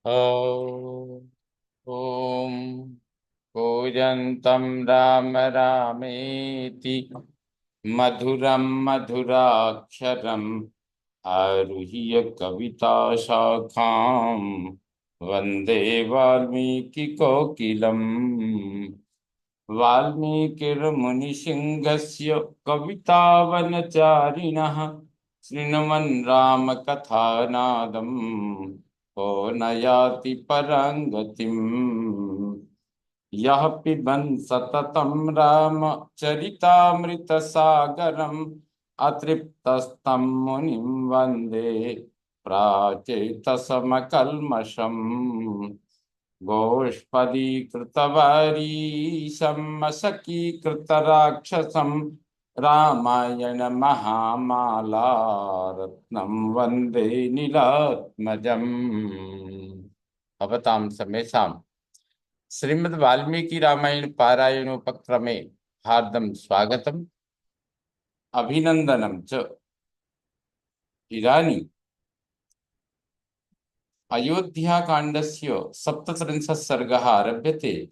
ॐ ॐ कूजन्तं राम रामेति मधुरं मधुराक्षरम् आरुह्य कविताशाखां वन्दे वाल्मीकिकोकिलम्। वाल्मीकिर्मुनिसिंहस्य कवितावनचारिणः शृण्वन् रामकथानादम् को न याति परां गतिम्। यः पिबन् सततं रामचरितामृतसागरम् अतृप्तस्तं मुनिं वन्दे प्राचेतसमकल्मषम्। गोष्पदीकृतवारीशं मशकीकृतराक्षसं रामायण महामाला रत्नं वन्दे नीलात्मजम्। भवतां समेषां श्रीमद् वाल्मीकि रामायण पारायणोपक्रमे हार्दं स्वागतम् अभिनंदनं च। इदानीं अयोध्या कांडस्य सप्तत्रिंशत् सर्गः आरभ्यते।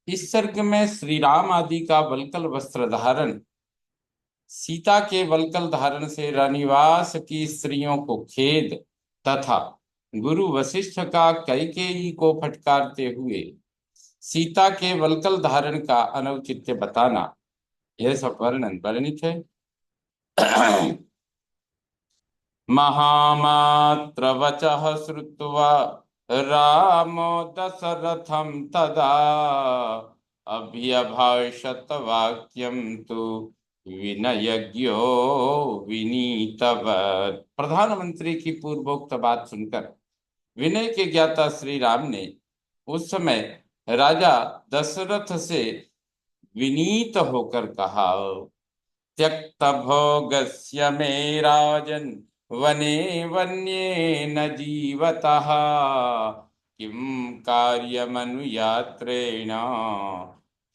इस सर्ग में श्री राम आदि का वल्कल वस्त्र धारण, सीता के वल्कल धारण से रनिवास की स्त्रियों को खेद तथा गुरु वशिष्ठ का कैकेयी को फटकारते हुए सीता के वल्कल धारण का अनौचित्य बताना, यह सब वर्णन वर्णित है। महामात्रवचः श्रुत्वा रामो दशरथं तदा अभ्यभाषत वाक्यं तु विनयज्ञो विनीतवत्। प्रधानमंत्री की पूर्वोक्त बात सुनकर विनय के ज्ञाता श्री राम ने उस समय राजा दशरथ से विनीत होकर कहा, त्यक्त भोगस्य मे राजन् वने वन्ये न जीवतः किं कार्यमनुयात्रेण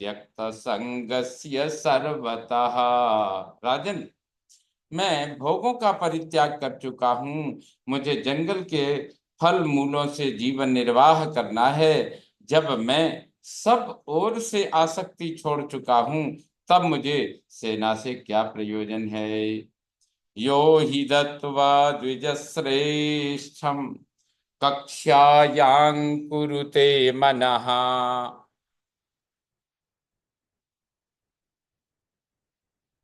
त्यक्त संगस्य सर्वतः। राजन, मैं भोगों का परित्याग कर चुका हूँ। मुझे जंगल के फल मूलों से जीवन निर्वाह करना है। जब मैं सब ओर से आसक्ति छोड़ चुका हूँ, तब मुझे सेना से क्या प्रयोजन है। यो हि दत्त्वा द्विजश्रेष्ठं कक्ष्यायां कुरुते मनः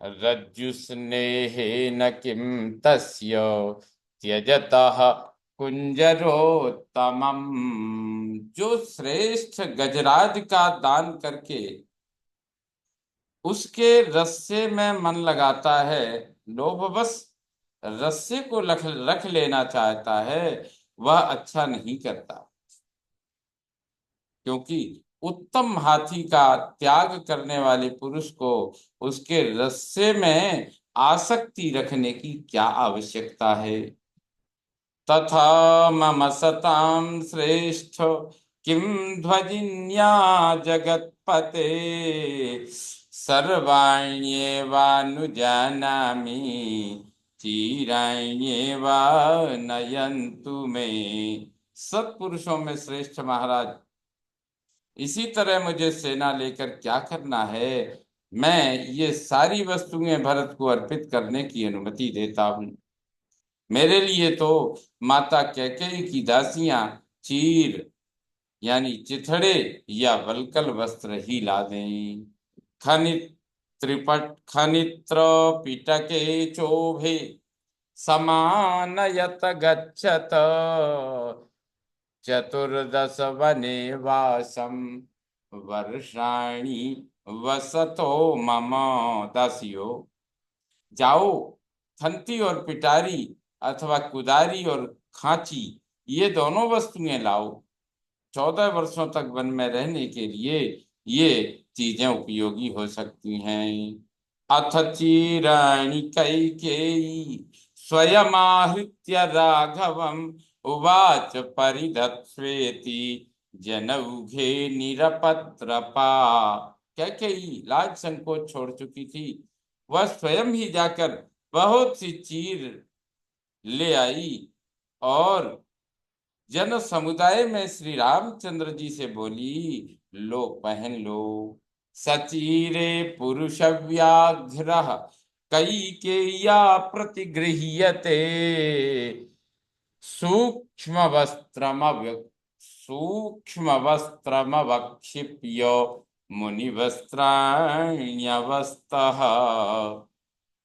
रज्जुस्नेहेन किं तस्य त्यजतः कुंजरोत्तमम्। जो श्रेष्ठ गजराज का दान करके उसके रस्से में मन लगाता है, लोभवश रस्से को रख लेना चाहता है, वह अच्छा नहीं करता। क्योंकि उत्तम हाथी का त्याग करने वाले पुरुष को उसके रस्से में आसक्ति रखने की क्या आवश्यकता है। तथा मम सतां श्रेष्ठ किं ध्वजिन्या जगत्पते सर्वाण्येवानुजानामि चिराण्येव नयन्तु मे। सत्पुरुषों में श्रेष्ठ महाराज, इसी तरह मुझे सेना लेकर क्या करना है। मैं ये सारी वस्तुएं भरत को अर्पित करने की अनुमति देता हूँ। मेरे लिए तो माता कैकेयी की दासियां चीर यानी चिथड़े या वल्कल वस्त्र ही ला दें। खनित त्रिपट खनित्र पिटके चोभे समानयत गच्छत चतुर्दश वने वासम वर्षाणि वसतो मम। दासियो, जाओ, थंती और पिटारी अथवा कुदारी और खांची, ये दोनों वस्तुएं लाओ। 14 वर्षों तक वन में रहने के लिए ये चीजें उपयोगी हो सकती हैं। अथ चिराणि कैकेयी स्वयमाहृत्य राघवम् उवाच परिधत्स्वेति जनौघे निरपत्रपा। कैकेयी लाज संकोच छोड़ चुकी थी। वह स्वयं ही जाकर बहुत सी चीर ले आई और जन समुदाय में श्री रामचंद्र जी से बोली, लो पहन लो। सचीरे पुरुष व्याघ्र कैकेय्या प्रतिगृह्यते सूक्ष्म वस्त्रमवक्षिप्य मुनिवस्त्राण्यवस्तः।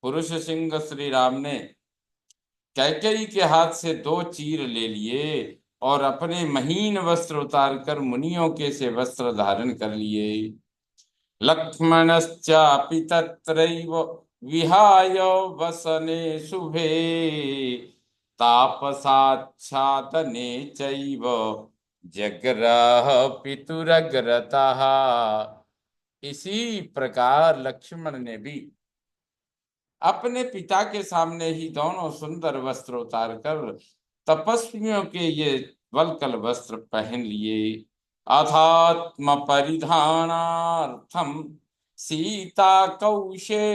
पुरुष सिंह श्री राम ने कैकेयी के हाथ से 2 चीर ले लिए और अपने महीन वस्त्र उतारकर मुनियों के से वस्त्र धारण कर लिए। लक्ष्मणश्चापि तत्रैव विहाय वसने शुभे तापसाच्छादने चैव जग्रह पितुरग्रतः। इसी प्रकार लक्ष्मण ने भी अपने पिता के सामने ही दोनों सुंदर वस्त्र उतारकर तपस्वियों के ये वल्कल वस्त्र पहन लिए। अथात्म परिधानार्थम सीता कौशेयवासिनी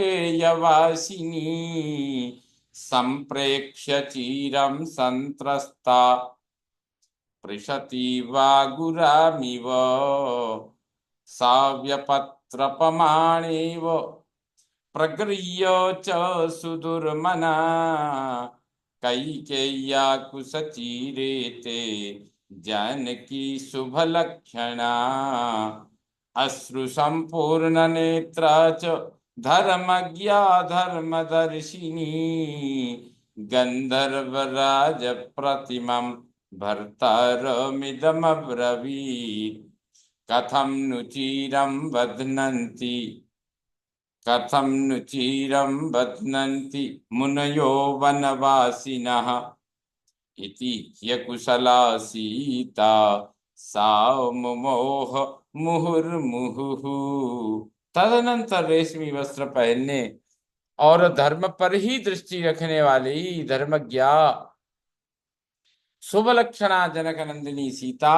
संप्रेक्ष्य चीरम संत्रस्ता पृषति वागुरामिव साव्यपत्रपमाणेव प्रगृह्य च सुदुर्मना कैकेय्या कुसचीरेते जानकी शुभ लक्षणा अश्रु संपूर्ण नेत्रा च धर्मज्ञा धर्मदर्शिनी गंधर्वराज प्रतिमं भर्तारमिदमब्रवीत् कथं नु चिरं बध्नन्ति कथं नु चिरं बध्नन्ति मुनयो वनवासिनः इति ह्यकुशला सीता सा मुमोह मुहुर्मुहुः। तदनंतर रेशमी वस्त्र पहनने और धर्म पर ही दृष्टि रखने वाली धर्मज्ञा शुभ लक्षणा जनक नंदिनी सीता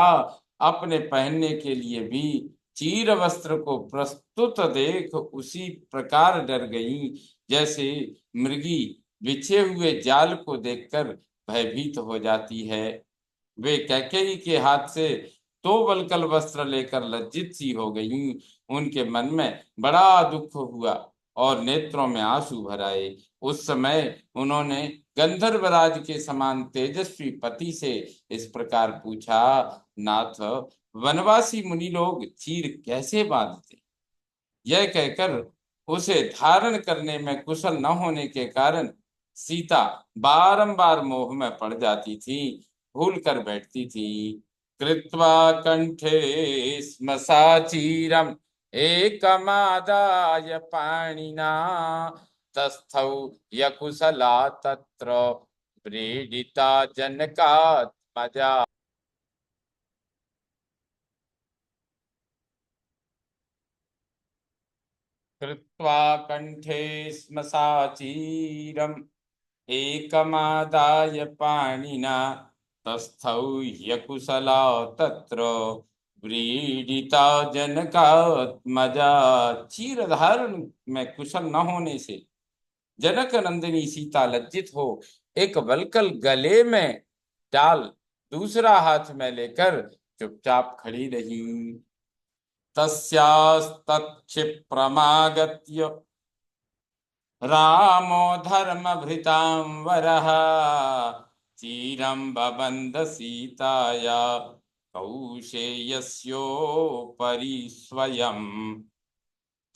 अपने पहनने के लिए भी चीर वस्त्र को प्रस्तुत देख उसी प्रकार डर गई जैसे मृगी बिछे हुए जाल को देखकर भयभीत हो जाती है। वे कैकेयी के हाथ से 2 वल्कल वस्त्र लेकर लज्जित सी हो गईं। उनके मन में बड़ा दुख हुआ और नेत्रों में आंसू भर आए। उस समय उन्होंने गंधर्वराज के समान तेजस्वी पति से इस प्रकार पूछा, नाथ, वनवासी मुनि लोग चीर कैसे बांधते? यह कहकर उसे धारण करने में कुशल न होने के कारण सीता बारंबार मोह में पड़ जाती थी, भूल कर बैठती थी। कृत्वा कंठे स्म साचीरम एकमादाय पाणिना तस्थौ यकुशला तत्र व्रीडिता जनकात्मजा। कृत्वा कंठे स्म साचीरम् एकमादाय पाणिना तस्थौ ह्यकुशला तत्र व्रीडिता जनकात्मजा। चीर धारण में कुशल न होने से जनक नंदिनी सीता लज्जित हो एक वल्कल गले में डाल दूसरा हाथ में लेकर चुपचाप खड़ी रही। तस्यास्तत्क्षिप्रमागत्य रामो धर्मभृतां वरः चीरं बबन्ध सीताया कौशेयस्योपरि स्वयं।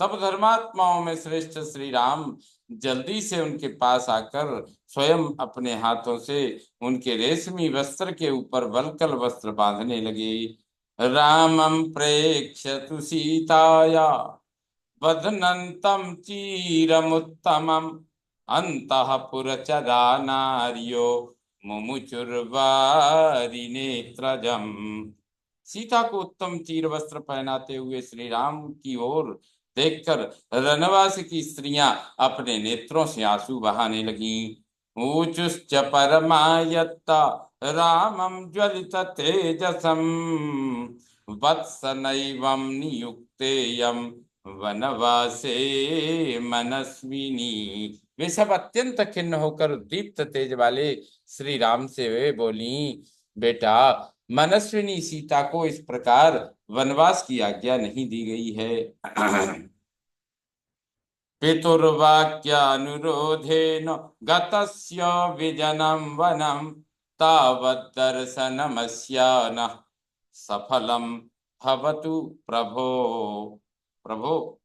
तब धर्मात्माओं में श्रेष्ठ श्री राम जल्दी से उनके पास आकर स्वयं अपने हाथों से उनके रेशमी वस्त्र के ऊपर वल्कल वस्त्र बांधने लगे। रामं प्रेक्ष्य तु सीताया बध्नन्तं चीरमुत्तमम् अन्तःपुरचरा नार्यो मुमुचुर्वारि नेत्रजम्। सीता को उत्तम चीर वस्त्र पहनाते हुए श्री राम की ओर देखकर रनवास की स्त्रियां अपने नेत्रों से आंसू बहाने लगीं। ऊचुश्च परमायत्ता रामं ज्वलित तेजसं वत्सनैवं नियुक्तेयं वनवासे मनस्विनी। वे सब अत्यंत खिन्न होकर दीप्त तेज वाले श्री राम से वे बोली, बेटा, मनस्विनी सीता को इस प्रकार वनवास की आज्ञा नहीं दी गई है। पितुर्वाक्यानुरोधेन गतस्य विजनं वनं तावद्दर्शनमस्य न सफलम भवतु प्रभो। प्रभो,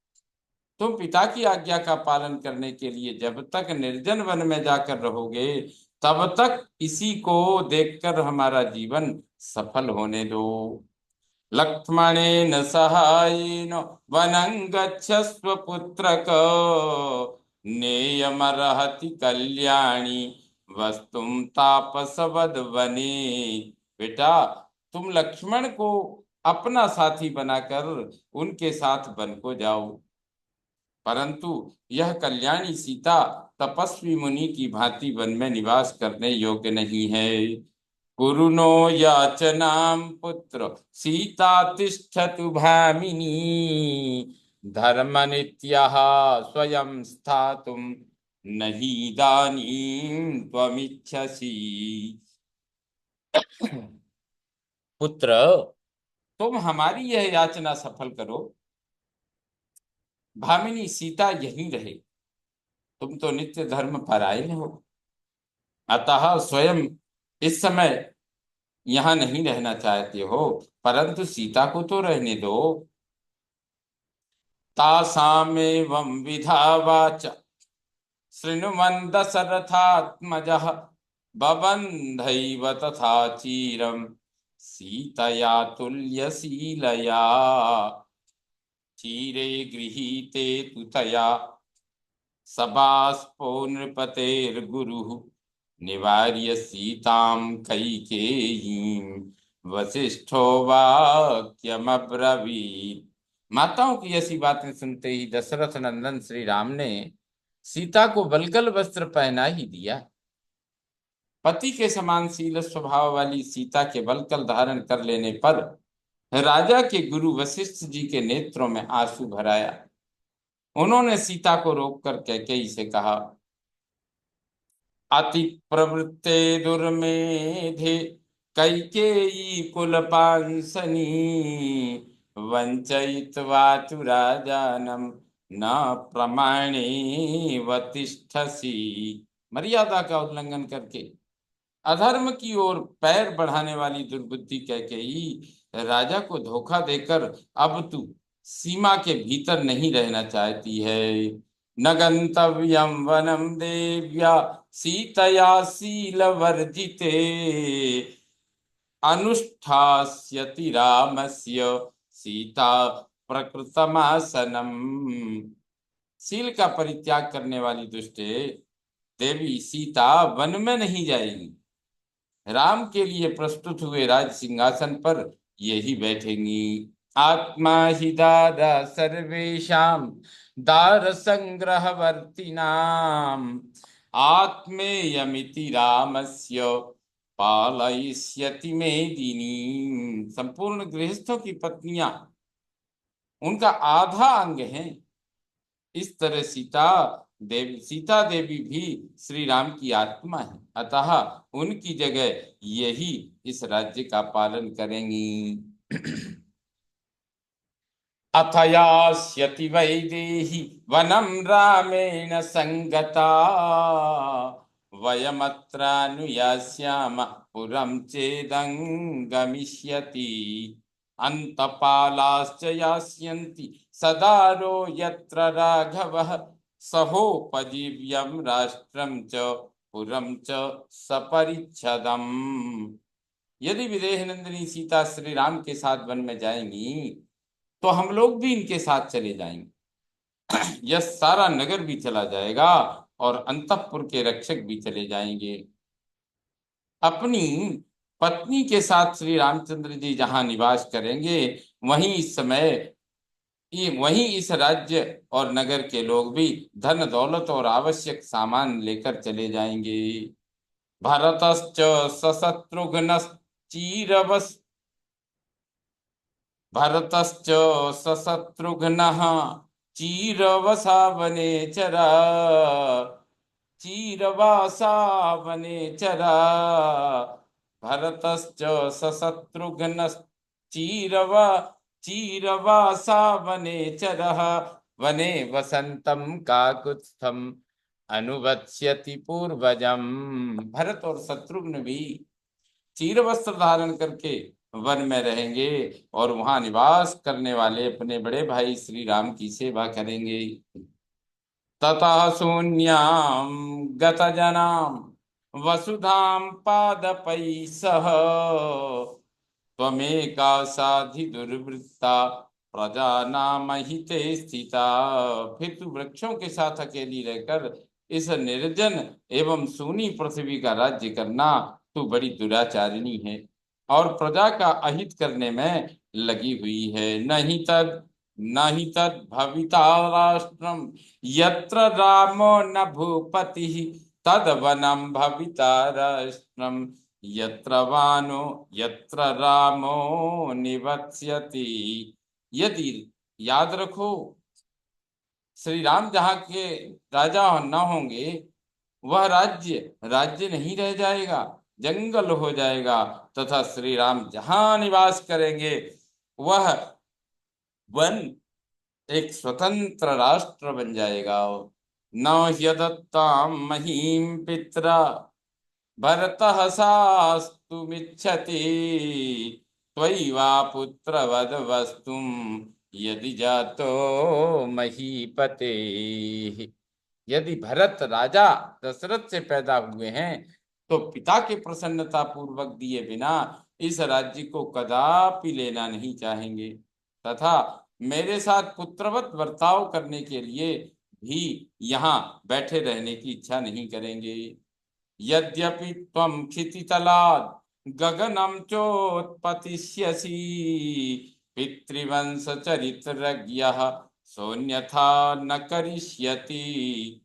तुम पिता की आज्ञा का पालन करने के लिए जब तक निर्जन वन में जाकर रहोगे, तब तक इसी को देखकर हमारा जीवन सफल होने दो। लक्ष्मणेन सहायेन वनं गच्छस्व पुत्रक, नेयमर्हति कल्याणी वस्तुं तापसवद वने। बेटा, तुम लक्ष्मण को अपना साथी बनाकर उनके साथ वन को जाओ, परंतु यह कल्याणी सीता तपस्वी मुनि की भांति वन में निवास करने योग्य नहीं है। कुरुनो याचनां पुत्र सीता तिष्ठतु भामिनी, धर्मनित्यः स्वयं स्थातुं नहि इदानीं त्वमिच्छसि। पुत्र, तुम हमारी यह याचना सफल करो, भामिनी सीता यहीं रहे। तुम तो नित्य धर्म परायण हो, अतः स्वयं इस समय यहाँ नहीं रहना चाहते हो, परंतु सीता को तो रहने दो। तासामेवं विधावाच शृण्वन् दशरथात्मजः, बबन्धैव तथा चीरं सीतया तुल्यशीलया, चीरे गृहीते तु तया सबाष्पो नृपतेर्गुरुः, निवार्य सीतां कैकेयीं वसिष्ठो वाक्यमब्रवीत्। माताओं की ऐसी बातें सुनते ही दशरथ नंदन श्री राम ने सीता को वल्गल वस्त्र पहना ही दिया। पति के समान शील स्वभाव वाली सीता के वल्कल धारण कर लेने पर राजा के गुरु वशिष्ठ जी के नेत्रों में आंसू भर आया। उन्होंने सीता को रोककर कैकेयी से कहा, अति प्रवृत्ते दुर्मेधे कैकेयी कुलपांसनी, वंचयित्वा तु राजानं न प्रमाणेव तिष्ठसि। मर्यादा का उल्लंघन करके अधर्म की ओर पैर बढ़ाने वाली दुर्बुद्धि कैकेयी राजा को धोखा देकर अब तू सीमा के भीतर नहीं रहना चाहती है। न गंतव्यम वनम देव्या सीतया शीलवर्जिते, अनुष्ठास्यति रामस्य सीता प्रकृतमासनम। शील का परित्याग करने वाली दुष्टे देवी सीता वन में नहीं जाएगी, राम के लिए प्रस्तुत हुए राज सिंहासन पर यही बैठेंगी। आत्मा हि दादा सर्वेषां दार संग्रहवर्तिनाम, आत्मेयमिति रामस्य पालयिष्यति मेदिनी। संपूर्ण गृहस्थों की पत्नियां उनका आधा अंग हैं। इस तरह सीता देवी भी श्री राम की आत्मा है, अतः उनकी जगह यही इस राज्य का पालन करेंगी। अथ यास्यति वैदेही वनं रामेण संगता, वयमत्रानुयास्यामः पुरं चेदं गमिष्यति, अंतपालाश्च यास्यन्ति सदारो यत्र राघवः, सहोपजीव्यं राष्ट्रं च पुरं च सपरिच्छदम्। यदि विदेह नंदिनी सीता श्री राम के साथ वन में जाएंगी तो हम लोग भी इनके साथ चले जाएंगे। यह सारा नगर भी चला जाएगा और अंतःपुर के रक्षक भी चले जाएंगे। अपनी पत्नी के साथ श्री रामचंद्र जी जहां निवास करेंगे, वहीं इस समय वहीं इस राज्य और नगर के लोग भी धन दौलत और आवश्यक सामान लेकर चले जाएंगे। भरतश्च सशत्रुघ्नश्चीरवस् भरतश्च सशत्रुघ्नः चीरवसा वनेचरा, चीरवासा वनेचरा, भरतश्च सशत्रुघ्नश्चिरवा चिरवासा वनेचरः वने वसंतम काकुत्स्थम अनुवत्स्यति पूर्वजम। भरत और शत्रुघ्न भी चीर वस्त्र धारण करके वन में रहेंगे और वहां निवास करने वाले अपने बड़े भाई श्री राम की सेवा करेंगे। ततः शून्यां गतजनां वसुधां पादपैः सह त्वमेका साधि दुर्वृत्ता प्रजानामहिते स्थिता। फिर तू वृक्षों के साथ अकेली रहकर इस निर्जन एवं सूनी पृथ्वी का राज्य करना, तू बड़ी दुराचारिणी है और प्रजा का अहित करने में लगी हुई है। नहीं तद भविता राष्ट्रम यत्र रामो न भूपति तद वनम भविता राष्ट्रम यत्र रामो निवत्स्यति। यदि याद रखो, श्री राम जहाँ के राजा न होंगे वह राज्य राज्य नहीं रह जाएगा, जंगल हो जाएगा, तथा श्री राम जहाँ निवास करेंगे वह वन एक स्वतंत्र राष्ट्र बन जाएगा। न ह्यदत्तां महीं पित्रा भरतः शास्तुमिच्छति त्वयि वा पुत्रवद वस्तुं यदि जातो महीपते। यदि भरत राजा दशरथ से पैदा हुए हैं तो पिता के प्रसन्नता पूर्वक दिए बिना इस राज्य को कदापि लेना नहीं चाहेंगे, तथा मेरे साथ पुत्रवत बर्ताव करने के लिए भी यहाँ बैठे रहने की इच्छा नहीं करेंगे। यद्यपि त्वं क्षितितलात् गगनं चोत्पतिष्यसि पितृवंश चरित्रज्ञः सोऽन्यथा न करिष्यति।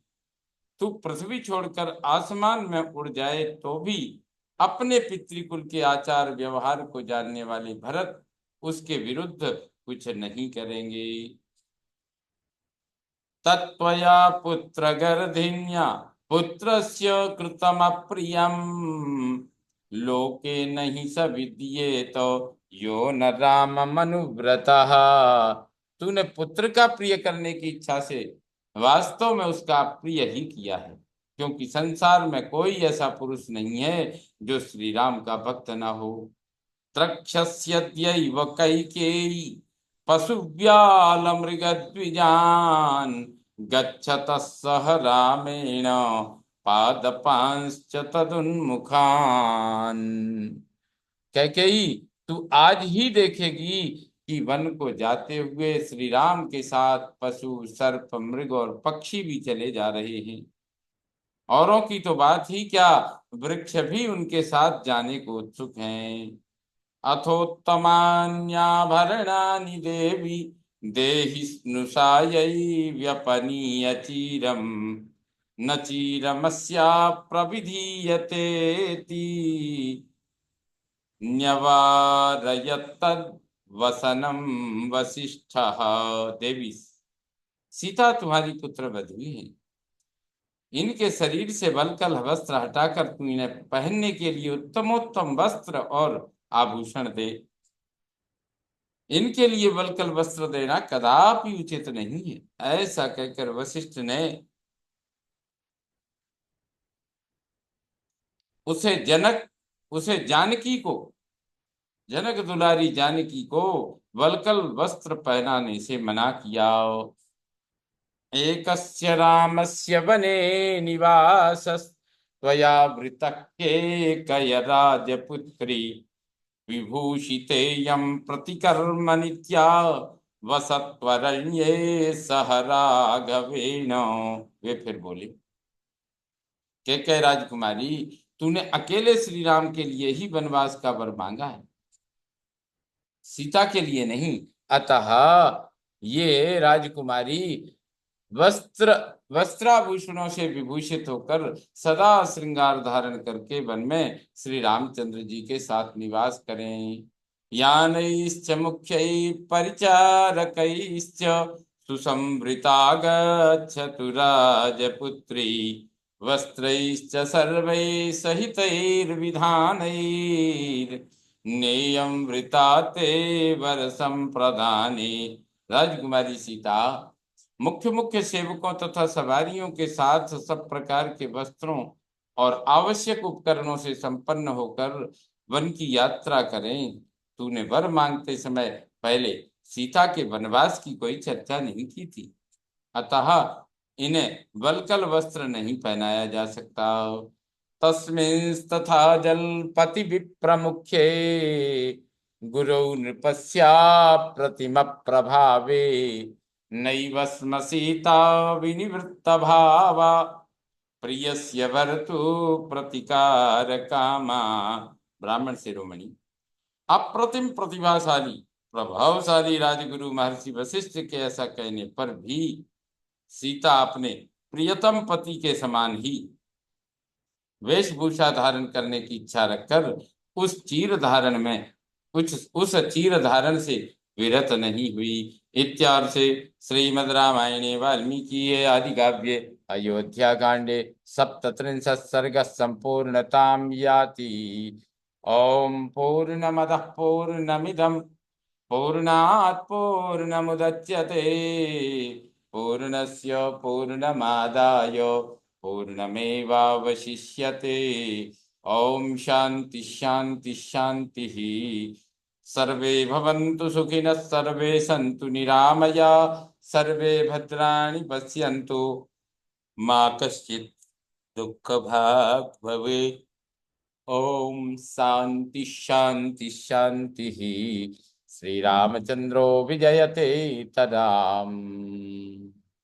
तू पृथ्वी छोड़कर आसमान में उड़ जाए तो भी अपने पितृकुल के आचार व्यवहार को जानने वाले भरत उसके विरुद्ध कुछ नहीं करेंगे। तत्त्वया पुत्रगर्धिन्या पुत्रस्य कृतमप्रियं लोके नहि स विद्येत यो न राममनुव्रतः। तूने पुत्र का प्रिय करने की इच्छा से वास्तव में उसका प्रिय ही किया है, क्योंकि संसार में कोई ऐसा पुरुष नहीं है जो श्री राम का भक्त न हो। त्रक्षस्यद्यैव कैकेयी पशुव्यालमृगद्विजान् गच्छतः सह रामेण पादपांश्च तदुन्मुखान्। कैकेयी, तू आज ही देखेगी कि वन को जाते हुए श्री राम के साथ पशु सर्प मृग और पक्षी भी चले जा रहे हैं। औरों की तो बात ही क्या, वृक्ष भी उनके साथ जाने को उत्सुक हैं। अथोत्तमान्याभरणानि देवी देहि स्नुषायै व्यपनीय चीरम न चीरमस्या प्रविधीयतेति न्यवारयत्तद्वसनं वसिष्ठः। देवी सीता तुम्हारी पुत्र वधू है, इनके शरीर से वल्कल वस्त्र हटाकर तू इन्हें पहनने के लिए उत्तमोत्तम वस्त्र और आभूषण दे। इनके लिए वल्कल वस्त्र देना कदापि उचित नहीं है। ऐसा कहकर वशिष्ठ ने उसे जानकी को, जनक दुलारी जानकी को वल्कल वस्त्र पहनाने से मना किया। एकस्य रामस्य वने निवासस्त्वया वृतः केकय राजपुत्री विभूषितेयं प्रतिकर्म नित्या वसत्वरण्ये सह राघवेण। वे फिर बोले, कैकेयी राजकुमारी, तूने अकेले श्री राम के लिए ही वनवास का वर मांगा है, सीता के लिए नहीं। अतः ये राजकुमारी वस्त्राभूषणों से विभूषित होकर सदा श्रृंगार धारण करके वन में श्री रामचंद्र जी के साथ निवास करें। यानैश्च मुख्यै परिचारकैश्च सुसंवृता गच्छतु राजपुत्री वस्त्रैश्च सर्वैः सहितैर्विधानैर्नेयं वृता ते वर संप्रदाने। राजकुमारी सीता मुख्य मुख्य सेवकों तथा सवारियों के साथ सब प्रकार के वस्त्रों और आवश्यक उपकरणों से संपन्न होकर वन की यात्रा करें। तूने वर मांगते समय पहले सीता के वनवास की कोई चर्चा नहीं की थी, अतः इन्हें वल्कल वस्त्र नहीं पहनाया जा सकता। तस्मिंस्तथा जलपति विप्रमुखे गुरौ नृपस्या प्रतिम प्रभावे नैव स्म सीता विनिवृत्त भावा प्रियस्य वरतु प्रतिकार कामा। ब्राह्मण शिरोमणि, अप्रतिम प्रतिभाशाली प्रभावशाली राजगुरु महर्षि वशिष्ठ के ऐसा कहने पर भी सीता अपने प्रियतम पति के समान ही वेशभूषा धारण करने की इच्छा रखकर उस चीर धारण में उस चीर धारण से विरत नहीं हुई। इत्यार्थे श्रीमद् रामायणे वाल्मीकि आदि काव्ये अयोध्या कांडे सप्तत्रिंशत् सर्ग संपूर्णतां याति। ओम पूर्णमदः पूर्णमिदं पूर्णात् पूर्णमुदच्यते पूर्णस्य पूर्णमादाय पूर्णमेवावशिष्यते। ओम शांति शांति शांति। सर्वे भवन्तु सुखिनः सर्वे सन्तु निरामया सर्वे भद्राणि पश्यन्तु मा कश्चित् दुःखभाग् भवेत्। ओम शांति शांति शांति। श्री रामचंद्रो विजयते तदाम।